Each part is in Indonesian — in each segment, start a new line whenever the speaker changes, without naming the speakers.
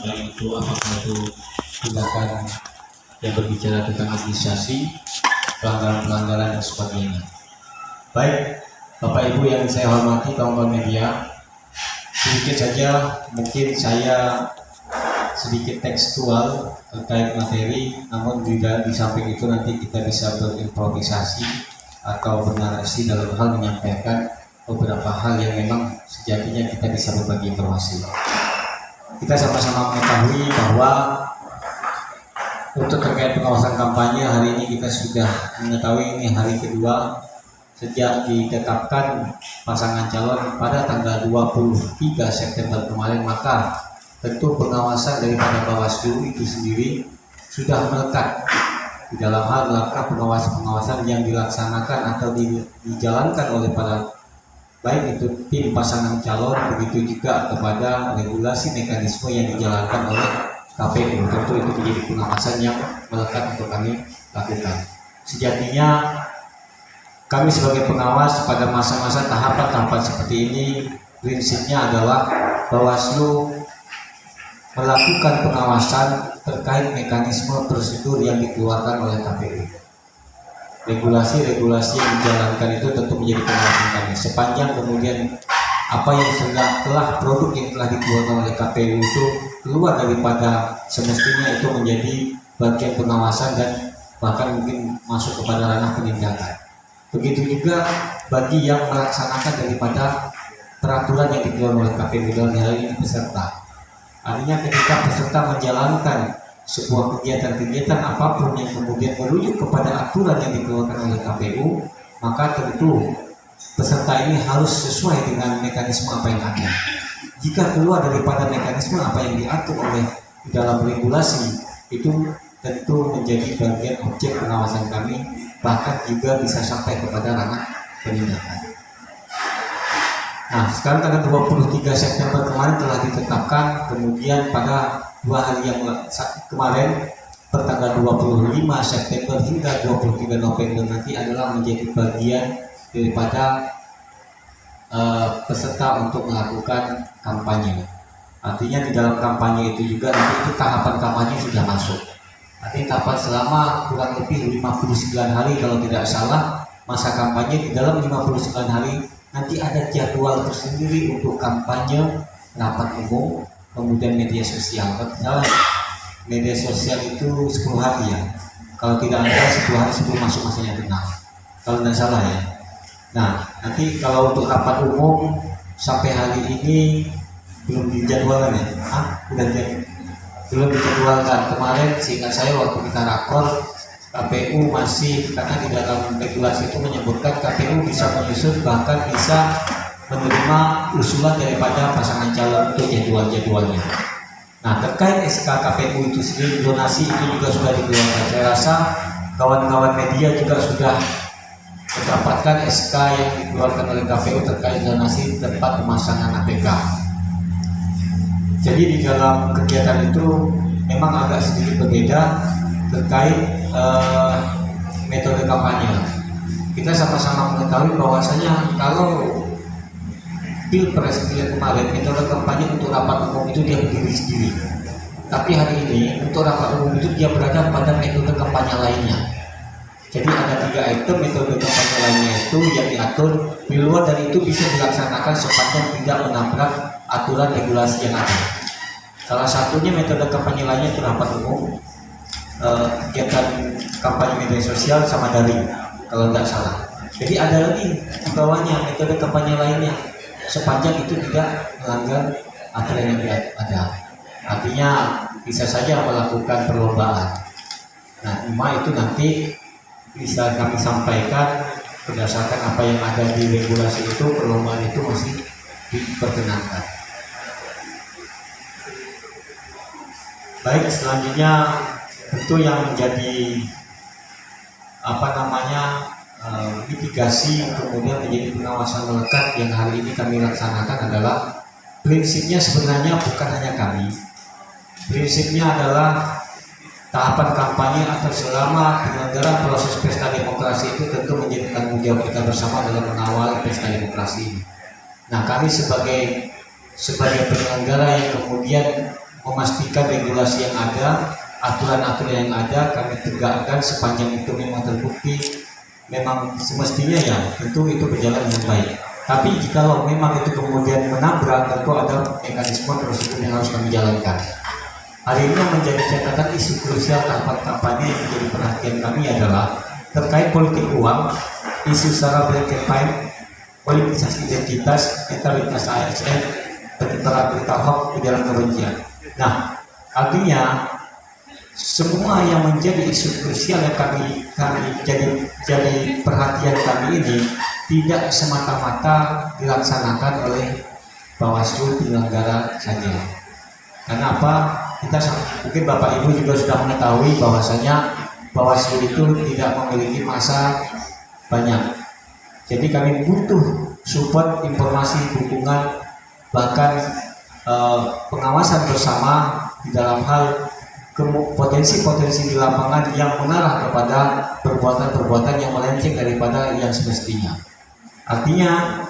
baik itu apakah itu tindakan yang berbicara tentang administrasi, pelanggaran-pelanggaran dan sebagainya. Baik, Bapak Ibu yang saya hormati, kawan-kawan media, sedikit saja mungkin saya sedikit tekstual terkait materi, namun juga di samping itu nanti kita bisa berimprovisasi atau bernarasi dalam hal menyampaikan beberapa hal yang memang sejatinya kita bisa berbagi informasi. Kita sama-sama mengetahui bahwa untuk terkait pengawasan kampanye hari ini kita sudah mengetahui ini hari kedua sejak ditetapkan pasangan calon pada tanggal 23 September kemarin, maka tentu pengawasan daripada Bawaslu itu sendiri sudah melekat di dalam hal langkah pengawasan yang dilaksanakan atau dijalankan oleh para baik itu tim pasangan calon, begitu juga kepada regulasi mekanisme yang dijalankan oleh KPU. Tentu itu menjadi pengawasan yang melekat untuk kami lakukan. Sejatinya kami sebagai pengawas pada masa-masa tahapan-tahapan seperti ini, prinsipnya adalah Bawaslu melakukan pengawasan terkait mekanisme prosedur yang dikeluarkan oleh KPU. Regulasi-regulasi yang dijalankan itu tentu menjadi pengawasan kami. Sepanjang kemudian apa yang telah produk yang telah dikeluarkan oleh KPU itu keluar daripada semestinya, itu menjadi bagian pengawasan dan bahkan mungkin masuk kepada ranah penindakan. Begitu juga bagi yang melaksanakan daripada peraturan yang dikeluarkan oleh KPU dalam hal ini peserta. Artinya ketika peserta menjalankan sebuah kegiatan-kegiatan apapun yang kemudian merujuk kepada aturan yang dikeluarkan oleh KPU, maka tentu peserta ini harus sesuai dengan mekanisme apa yang ada. Jika keluar daripada mekanisme apa yang diatur oleh dalam regulasi, itu tentu menjadi bagian objek pengawasan kami, bahkan juga bisa sampai kepada ranah penindakan. Nah, sekarang tanggal 23 September kemarin telah ditetapkan, kemudian pada 2 hari yang kemarin, pertanggal 25 September hingga 23 November nanti adalah menjadi bagian daripada peserta untuk melakukan kampanye. Artinya di dalam kampanye itu juga nanti itu tahapan kampanye sudah masuk. Artinya tahapan selama kurang lebih 59 hari kalau tidak salah masa kampanye. Di dalam 59 hari nanti ada jadwal tersendiri untuk kampanye, rapat umum, kemudian media sosial. Kalau media sosial itu 10 hari ya, kalau tidak ada 10 hari sebelum masuk masanya tenang, kalau tidak salah ya. Nah, nanti kalau untuk rapat umum sampai hari ini belum dijadwalkan ya, belum dijadwalkan. Kemarin seingat saya waktu kita rakor, KPU masih, karena di dalam regulasi itu menyebutkan KPU bisa menyusun bahkan bisa menerima usulan daripada pasangan calon untuk jadwal-jadwalnya. Nah, terkait SK KPU itu sendiri, donasi itu juga sudah dikeluarkan. Saya rasa kawan-kawan media juga sudah mendapatkan SK yang dikeluarkan oleh KPU terkait donasi tempat pemasangan APK. Jadi di dalam kegiatan itu memang agak sedikit berbeda terkait metode kampanye. Kita sama-sama mengetahui bahwasanya kalau Pilpres kemarin metode kampanye untuk rapat umum itu dia berdiri sendiri. Tapi hari ini untuk rapat umum itu dia berada pada metode kampanye lainnya. Jadi ada 3 item metode kampanye lainnya itu yang diatur. Di luar dari itu bisa dilaksanakan sepanjang tidak menabrak aturan regulasi yang ada. Salah satunya metode kampanye lainnya itu rapat umum, kegiatan kampanye media sosial sama daring kalau tidak salah. Jadi ada lagi di bawahnya metode kampanye lainnya sepanjang itu tidak melanggar aturan yang ada. Artinya bisa saja melakukan perlombaan. Nah, cuma itu nanti bisa kami sampaikan berdasarkan apa yang ada di regulasi itu, perlombaan itu masih diperkenankan. Baik, selanjutnya tentu yang menjadi mitigasi kemudian menjadi pengawasan melekat yang hari ini kami laksanakan adalah prinsipnya sebenarnya bukan hanya kami. Prinsipnya adalah tahapan kampanye atau selama penyelenggaraan proses pesta demokrasi itu tentu menjadi tanggung jawab kita bersama dalam mengawal pesta demokrasi ini. Nah, kami sebagai penyelenggara yang kemudian memastikan regulasi yang ada, aturan-aturan yang ada kami tegakkan sepanjang itu memang terbukti memang semestinya ya tentu itu berjalan dengan baik. Tapi jika memang itu kemudian menabrak, tentu ada mekanisme prosedur yang harus kami jalankan. Hal ini yang menjadi catatan isu krusial tahapan kampanye yang menjadi perhatian kami adalah terkait politik uang, isu sara black campaign, politisasi identitas, netralitas ASN, penyebaran berita hoax, ujaran kebencian. Nah, artinya semua yang menjadi isu krusial yang kami jadi perhatian kami ini tidak semata-mata dilaksanakan oleh Bawaslu penyelenggara saja. Karena apa? Mungkin Bapak Ibu juga sudah mengetahui bahwasanya Bawaslu itu tidak memiliki masa banyak. Jadi kami butuh support, informasi, dukungan, bahkan pengawasan bersama di dalam hal potensi-potensi di lapangan yang mengarah kepada perbuatan-perbuatan yang melenceng daripada yang semestinya. Artinya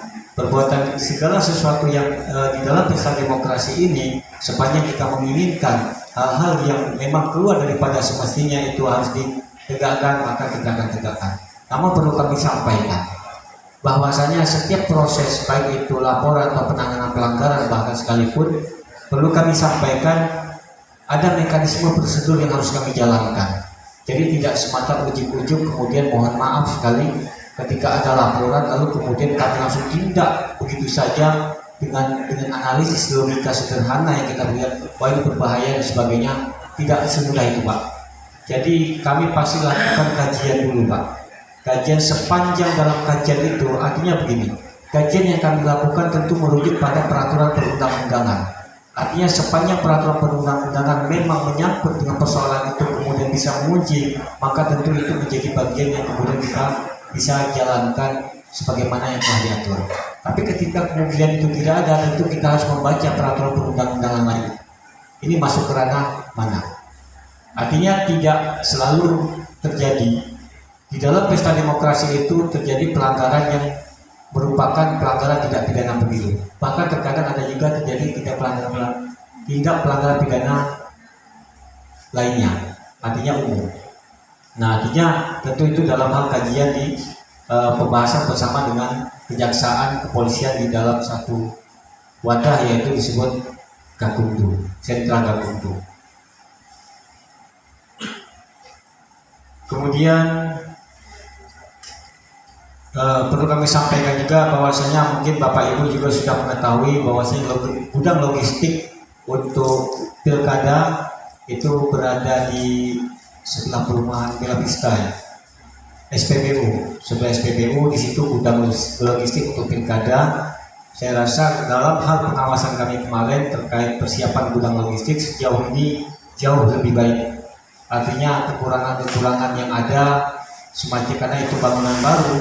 segala sesuatu yang di dalam pesta demokrasi ini, sepanjang kita menginginkan hal-hal yang memang keluar daripada semestinya itu harus ditegakkan, maka kita akan tegakkan. Namun perlu kami sampaikan bahwasanya setiap proses, baik itu laporan atau penanganan pelanggaran bahkan sekalipun, perlu kami sampaikan ada mekanisme prosedur yang harus kami jalankan. Jadi tidak semata ujuk-ujuk kemudian mohon maaf sekali ketika ada laporan lalu kemudian kami langsung tindak begitu saja dengan analisis logika sederhana yang kita lihat wah ini berbahaya dan sebagainya. Tidak semudah itu, Pak. Jadi kami pasti lakukan kajian dulu, Pak. Kajian sepanjang dalam kajian itu artinya begini, kajian yang kami lakukan tentu merujuk pada peraturan perundang-undangan. Artinya sepanjang peraturan perundang-undangan memang menyangkut dengan persoalan itu kemudian bisa menguji, maka tentu itu menjadi bagian yang kemudian kita bisa jalankan sebagaimana yang telah diatur. Tapi ketika kemudian itu tidak ada, tentu kita harus membaca peraturan perundang-undangan lain. Ini masuk ke ranah mana? Artinya tidak selalu terjadi di dalam pesta demokrasi itu terjadi pelanggaran yang merupakan pelanggaran tidak pidana pemilu. Bahkan terkadang ada juga terjadi tindak pelanggaran pidana lainnya, artinya umum. Nah, artinya tentu itu dalam hal kajian di pembahasan bersama dengan kejaksaan, kepolisian di dalam satu wadah yaitu disebut Gakumdu, Sentral Gakumdu. Kemudian perlu kami sampaikan juga bahwasanya mungkin Bapak Ibu juga sudah mengetahui bahwasanya gudang logistik untuk pilkada itu berada di sebelah perumahan Bella Vista, SPBU, sebelah SPBU. Di situ gudang logistik untuk pilkada. Saya rasa dalam hal pengawasan kami kemarin terkait persiapan gudang logistik sejauh ini jauh lebih baik. Artinya kekurangan-kekurangan yang ada semacam karena itu bangunan baru